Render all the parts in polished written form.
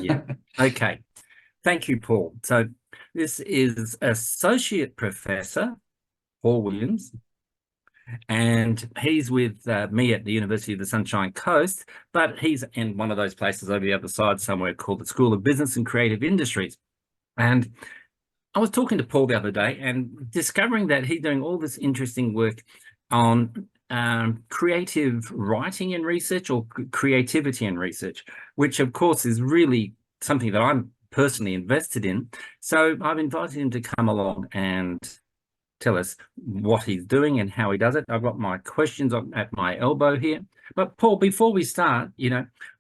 Yeah. Okay. Thank you, Paul. So this is Associate Professor Paul Williams, and he's with me at the University of the Sunshine Coast, but he's in one of those places over the other side somewhere called the School of Business and Creative Industries. And I was talking to Paul the other day and discovering that he's doing all this interesting work on creative writing and research, or creativity and research, which of course is really something that I'm personally invested in. So I've invited him to come along and tell us what he's doing and how he does it. I've got my questions at my elbow here. But Paul, before we start,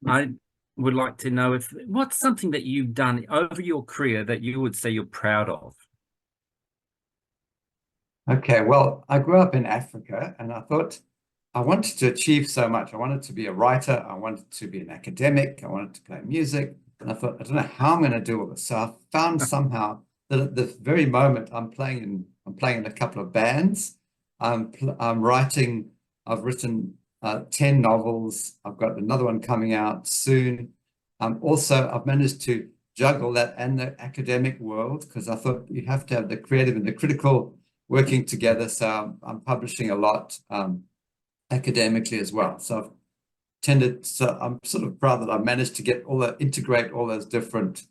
I would like to know what's something that you've done over your career that you would say you're proud of? Okay, well, I grew up in Africa and I thought I wanted to achieve so much. I wanted to be a writer, I wanted to be an academic, I wanted to play music. And I thought, I don't know how I'm going to do all this. So I found somehow that at this very moment I'm playing in a couple of bands. I'm writing, I've written 10 novels. I've got another one coming out soon. Also, I've managed to juggle that and the academic world, because I thought you have to have the creative and the critical working together. So I'm publishing a lot academically as well. So I'm sort of proud that I managed to integrate all those different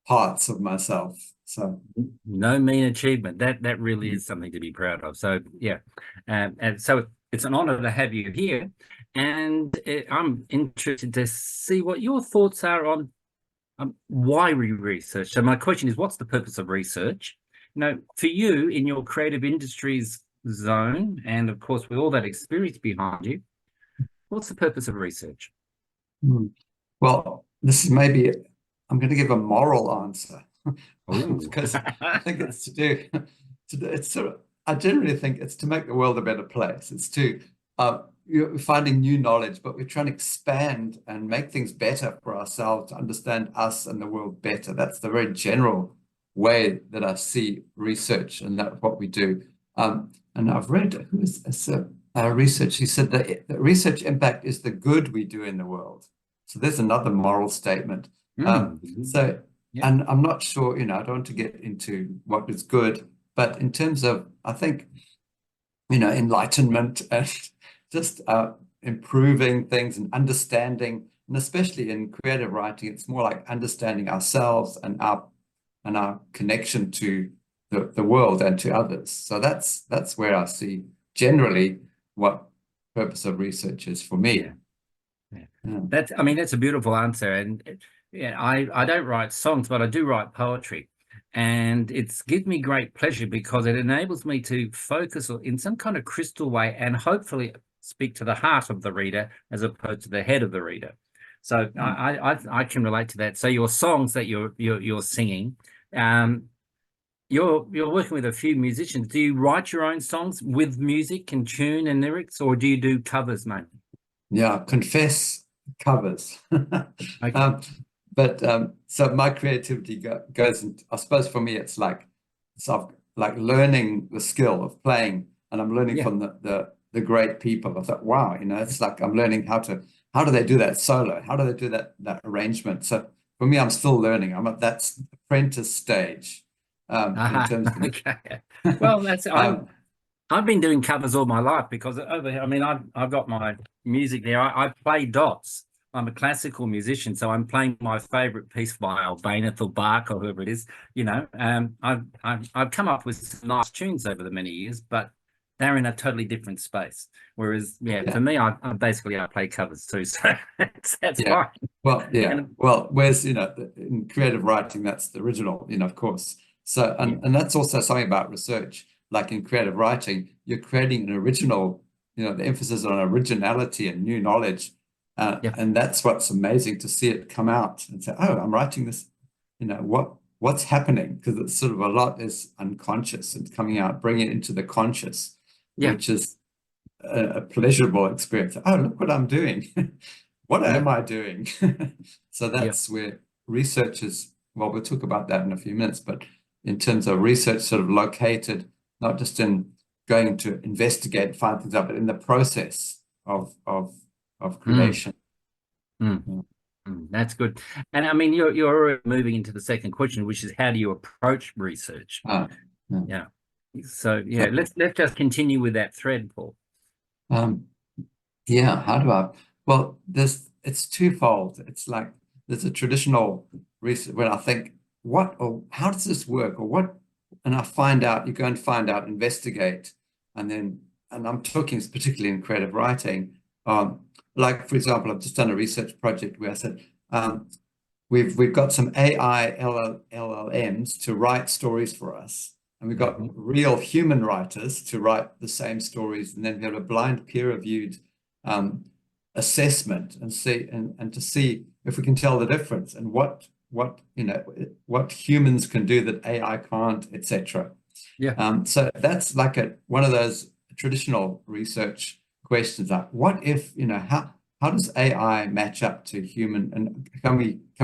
parts of myself. So No mean achievement. That really is something to be proud of. So yeah, and so it's an honor to have you here, and I'm interested to see what your thoughts are on why we research. So my question is, what's the purpose of research? For you in your creative industries zone, and of course with all that experience behind you, what's the purpose of research? well, this is maybe I'm going to give a moral answer Oh, because I think it's I generally think it's to make the world a better place. It's to you're finding new knowledge, but we're trying to expand and make things better for ourselves, to understand us and the world better. That's the very general way that I see research, and that's what we do. And I've read research. He said that the research impact is the good we do in the world. So there's another moral statement. Um, so, yeah. and I'm not sure, I don't want to get into what is good, but in terms of, I think, enlightenment and just improving things and understanding, and especially in creative writing, it's more like understanding ourselves and our connection to the world and to others. So that's where I see generally what purpose of research is for me. Yeah. Yeah. That's a beautiful answer. And yeah, I don't write songs, but I do write poetry. And it's gives me great pleasure because it enables me to focus in some kind of crystal way and hopefully speak to the heart of the reader as opposed to the head of the reader. So I can relate to that. So your songs that you're singing, you're working with a few musicians. Do you write your own songs with music and tune and lyrics, or do you do covers, mate? Yeah, confess covers. Okay. But so my creativity goes into, I suppose for me, it's like like learning the skill of playing, and I'm learning Yeah. from the great people. I thought, wow, it's like I'm learning how do they do that solo? How do they do that arrangement? So for me, I'm still learning. I'm at that apprentice stage in terms of Okay. Well, that's um, I've been doing covers all my life because over here, I've got my music there. I play dots. I'm a classical musician, so I'm playing my favorite piece by Albanian or Bach or whoever it is. I've come up with some nice tunes over the many years, but they're in a totally different space. Whereas, yeah, yeah. for me, I play covers too, so that's Yeah. fine. Well, yeah. And Well, whereas, in creative writing, that's the original, of course. So, yeah, and that's also something about research. Like in creative writing, you're creating an original, the emphasis on originality and new knowledge. yeah, And that's what's amazing to see it come out and say, oh, I'm writing this, what's happening? Because it's sort of a lot is unconscious and coming out, bringing it into the conscious, yeah, which is a pleasurable experience. Oh, look what I'm doing. What yeah, am I doing? So yeah. that's where research is, well, we'll talk about that in a few minutes, but in terms of research sort of located, not just in going to investigate, find things out, but in the process of Mm, creation. mm. Yeah. That's good. And I mean, you're already moving into the second question, which is how do you approach research? Ah, yeah. Yeah. So yeah, So, let's just continue with that thread, Paul. um, yeah, how do I? Well, it's twofold. It's like there's a traditional research when I think, what or how does this work, or what, and I find out, you go and find out, investigate, and I'm talking particularly in creative writing. Like for example, I've just done a research project where I said, we've got some AI LLMs to write stories for us, and we've got real human writers to write the same stories, and then we have a blind peer-reviewed assessment and to see if we can tell the difference and what what humans can do that AI can't, etc. Yeah. So that's like one of those traditional research questions, like what if, how does AI match up to human, and can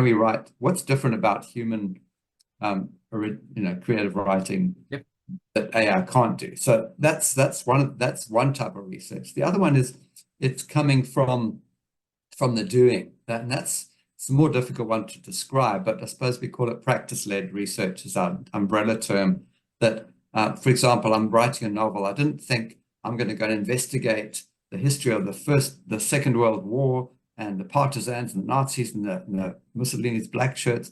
we write what's different about human creative writing Yep. that AI can't do. So that's one type of research. The other one is it's coming from the doing. And that's it's a more difficult one to describe, but I suppose we call it practice-led research as our umbrella term. That, for example, I'm writing a novel. I didn't think I'm going to go and investigate the history of the Second World War and the partisans and the Nazis and the Mussolini's black shirts.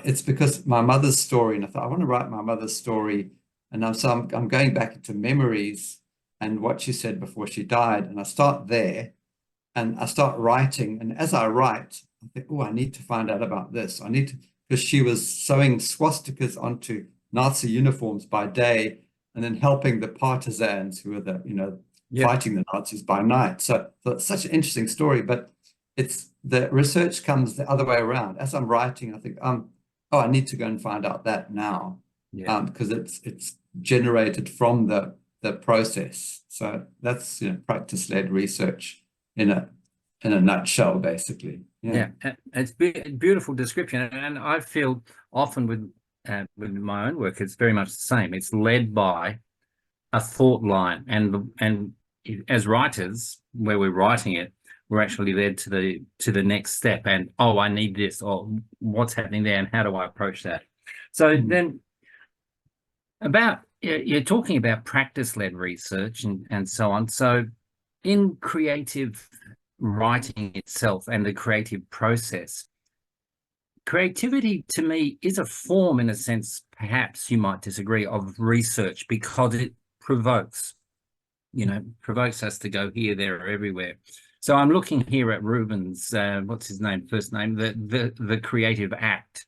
It's because my mother's story, and I thought I want to write my mother's story, and I'm going back into memories and what she said before she died, and I start there, and I start writing, and as I write, I think, oh, I need to find out about this. I need to, because she was sewing swastikas onto Nazi uniforms by day, and then helping the partisans who were Yep. fighting the Nazis by night. So it's such an interesting story, but it's the research comes the other way around. As I'm writing, I think, oh, I need to go and find out that now, Yeah. because it's generated from the process. So that's practice-led research in a nutshell, basically. Yeah. It's beautiful description, and I feel often with my own work, it's very much the same. It's led by a thought line, and as writers, where we're writing it, we're actually led to the next step, and oh, I need this, or what's happening there, and how do I approach that? So then, about you're talking about practice-led research and so on. So in creative writing itself and the creative process, creativity to me is a form, in a sense, perhaps you might disagree, of research, because it provokes us to go here, there, or everywhere. So I'm looking here at Rubens, what's his name, first name, the creative act.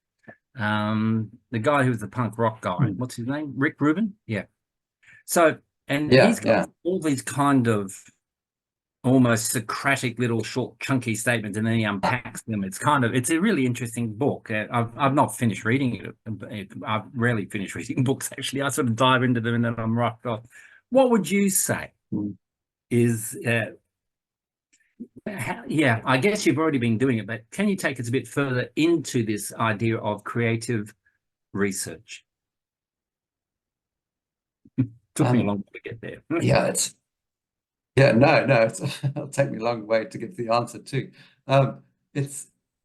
The guy who was the punk rock guy, what's his name? Rick Rubin? Yeah. So, and he's got all these kind of almost Socratic little short chunky statements, and then he unpacks them. It's a really interesting book. I've not finished reading it. I've rarely finished reading books, actually. I sort of dive into them and then I'm rocked off. What would you say is yeah, I guess you've already been doing it, but can you take us a bit further into this idea of creative research? Took me a long way to get there. It'll take me a long way to get to the answer too. I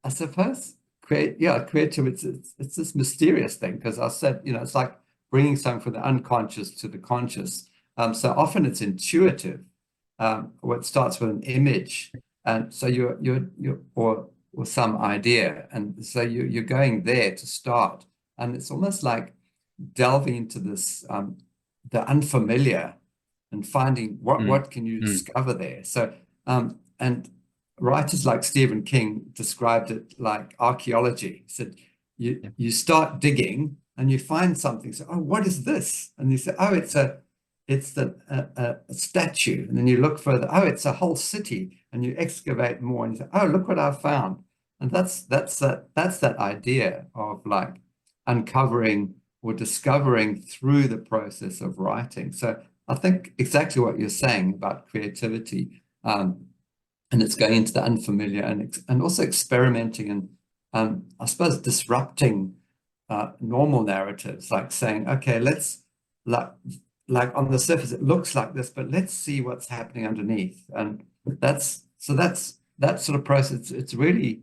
suppose creative. It's this mysterious thing, because I said, it's like bringing something from the unconscious to the conscious. So often it's intuitive. Or it starts with an image, and so you're or some idea, and so you're going there to start, and it's almost like delving into this the unfamiliar and finding what can you discover there. So and writers like Stephen King described it like archaeology. He said you start digging and you find something. So, oh, what is this? And you say, oh, it's a statue. And then you look further, oh, it's a whole city. And you excavate more and you say, oh, look what I found. And that's that idea of like uncovering or discovering through the process of writing. So I think exactly what you're saying about creativity, and it's going into the unfamiliar and also experimenting and I suppose disrupting normal narratives, like saying, okay, let's like on the surface it looks like this, but let's see what's happening underneath. And that sort of process. It's really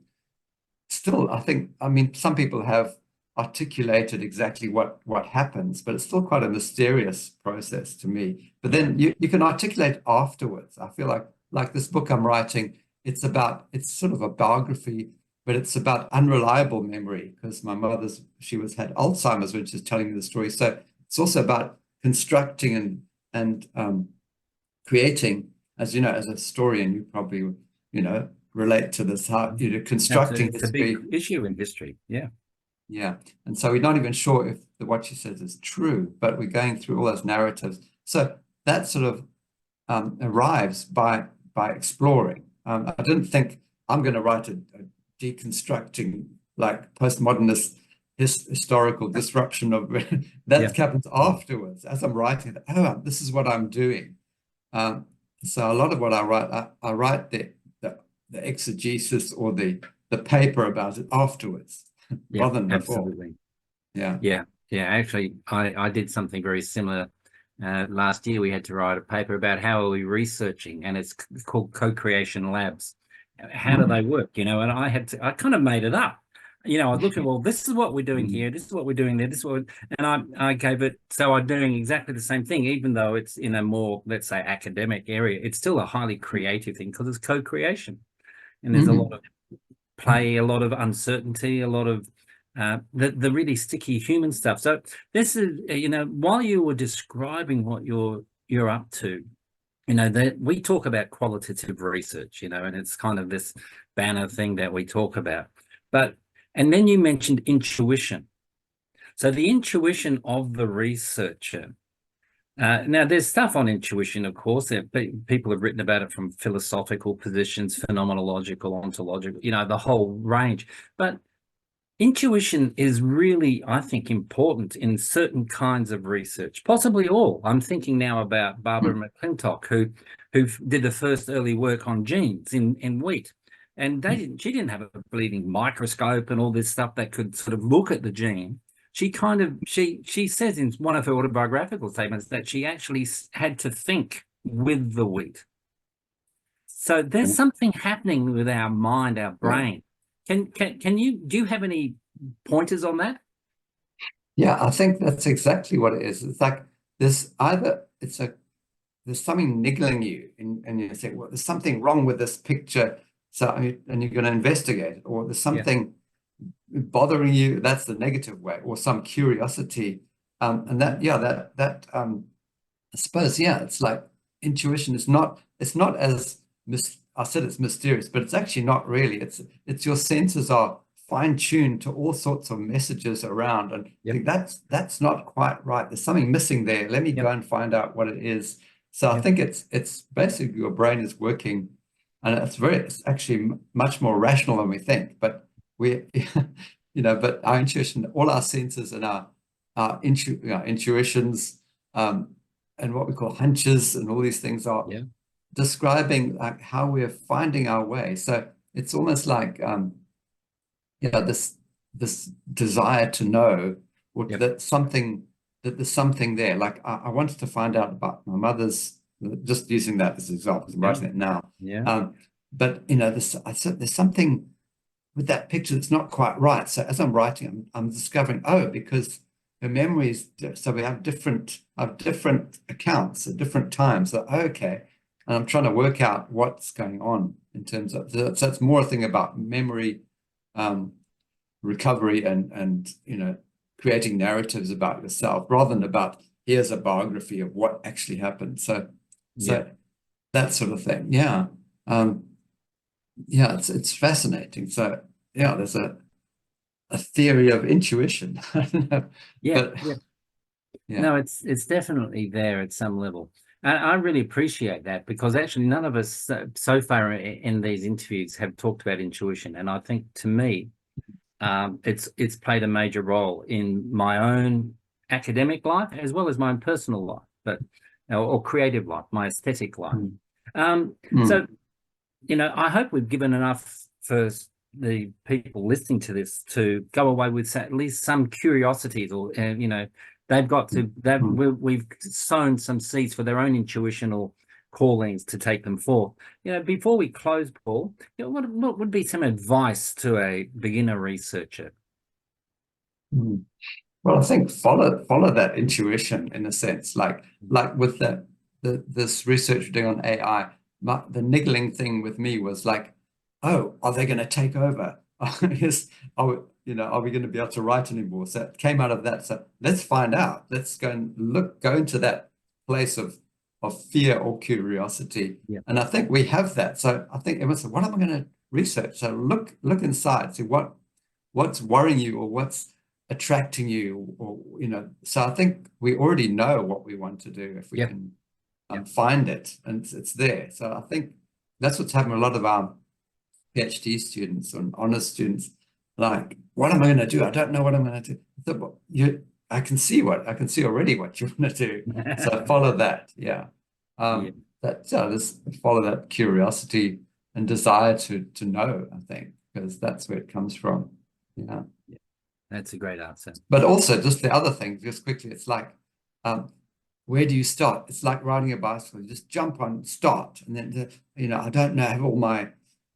still, I think, I mean, some people have articulated exactly what happens, but it's still quite a mysterious process to me. But then you can articulate afterwards. I feel like this book I'm writing, it's sort of a biography, but it's about unreliable memory because my she had Alzheimer's when she was telling me the story. So it's also about constructing and creating, as you know, as a historian, you probably, relate to this, how, constructing It's a big history. issue in history. Yeah. Yeah. And so we're not even sure if what she says is true, but we're going through all those narratives. So that sort of arrives by exploring. I didn't think I'm going to write a deconstructing, like postmodernist historical disruption of that happens afterwards as I'm writing. Oh, this is what I'm doing. So a lot of what I write, I write the exegesis or the paper about it afterwards, rather than before. Absolutely. Yeah. Actually, I did something very similar. Last year, we had to write a paper about how are we researching, and it's called Co-Creation Labs. How do they work? And I kind of made it up. I was looking, well, this is what we're doing here, this is what we're doing there, this is what, and I gave it, so I'm doing exactly the same thing, even though it's in a more, let's say, academic area. It's still a highly creative thing because it's co-creation, and there's a lot of play, a lot of uncertainty, a lot of the really sticky human stuff. So this is, while you were describing what you're up to, that we talk about qualitative research, and it's kind of this banner thing that we talk about. And then you mentioned intuition. So the intuition of the researcher. Now, there's stuff on intuition, of course, that people have written about it from philosophical positions, phenomenological, ontological, the whole range. But intuition is really, I think, important in certain kinds of research, possibly all. I'm thinking now about Barbara McClintock, who did the first early work on genes in wheat. And she didn't have a bleeding microscope and all this stuff that could sort of look at the gene. She says in one of her autobiographical statements that she actually had to think with the wheat. So there's something happening with our mind, our brain. Do you have any pointers on that? Yeah, I think that's exactly what it is. It's like there's something niggling you and you say, well, there's something wrong with this picture. So, and you're going to investigate it, or there's something bothering you. That's the negative way, or some curiosity. And I suppose, it's like intuition is it's not as, I said it's mysterious, but it's actually not really. It's your senses are fine-tuned to all sorts of messages around, and I think that's not quite right. There's something missing there. Let me go and find out what it is. So I think it's basically your brain is working, and it's actually much more rational than we think. But but our intuition, all our senses and our intuitions, and what we call hunches, and all these things are describing like how we're finding our way. So it's almost like this desire to know, or that there's something there. Like I wanted to find out about my mother's, just using that as an example, I'm writing it now. But I said there's something with that picture that's not quite right. So as I'm writing, I'm discovering, because her memories, so we have different accounts at different times. So okay. And I'm trying to work out what's going on in terms of, so it's more a thing about memory, recovery, and creating narratives about yourself, rather than about here's a biography of what actually happened. So that sort of thing. It's fascinating. So there's a theory of intuition. No, it's definitely there at some level. And I really appreciate that, because actually none of us so far in these interviews have talked about intuition. And I think, to me, it's played a major role in my own academic life as well as my own personal life, or creative life, my aesthetic life. So, I hope we've given enough for the people listening to this to go away with at least some curiosities, or they've got to we've sown some seeds for their own intuition, or callings to take them forth. Before we close, Paul, what would be some advice to a beginner researcher? Mm. Well, I think follow that intuition in a sense, like with this research we're doing on AI. The niggling thing with me was like, oh, are they going to take over? Yes, are we going to be able to write anymore? So it came out of that. So let's find out. Let's go and go into that place of fear or curiosity. Yeah. And I think we have that. So I think everyone said, what am I going to research? So look inside, see what's worrying you or what's attracting you, or so I think we already know what we want to do if we can find it, and it's there. So I think that's what's happened. A lot of our PhD students and honors students, like, what am I going to do? I don't know what I'm going to do. I can see already what you want to do. So follow that. Just follow that curiosity and desire to know, I think, because that's where it comes from. Yeah. That's a great answer. But also just the other thing, just quickly, it's like, where do you start? It's like riding a bicycle. You just jump on, start, and then I don't know, have all my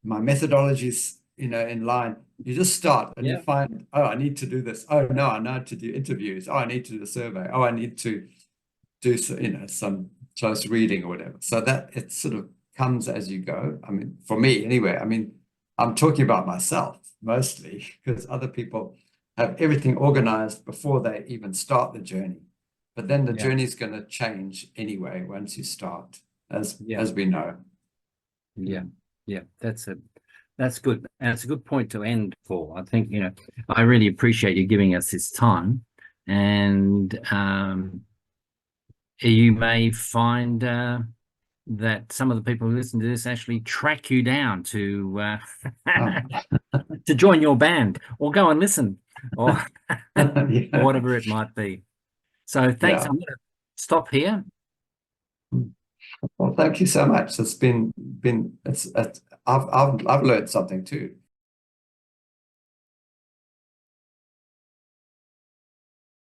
methodologies in line. You just start and you find, oh, I need to do this. Oh no, I need to do interviews. Oh, I need to do the survey. Oh, I need to do some close reading or whatever. So that it sort of comes as you go. I mean, for me anyway, I mean, I'm talking about myself mostly, because other people have everything organized before they even start the journey. But then the journey is going to change anyway once you start, as we know. Yeah, that's good. And it's a good point to end, Paul. I think, I really appreciate you giving us this time. And you may find that some of the people who listen to this actually track you down to to join your band or go and listen or or whatever it might be. So thanks. I'm going to stop here. Well, thank you so much. It's been I've learned something too.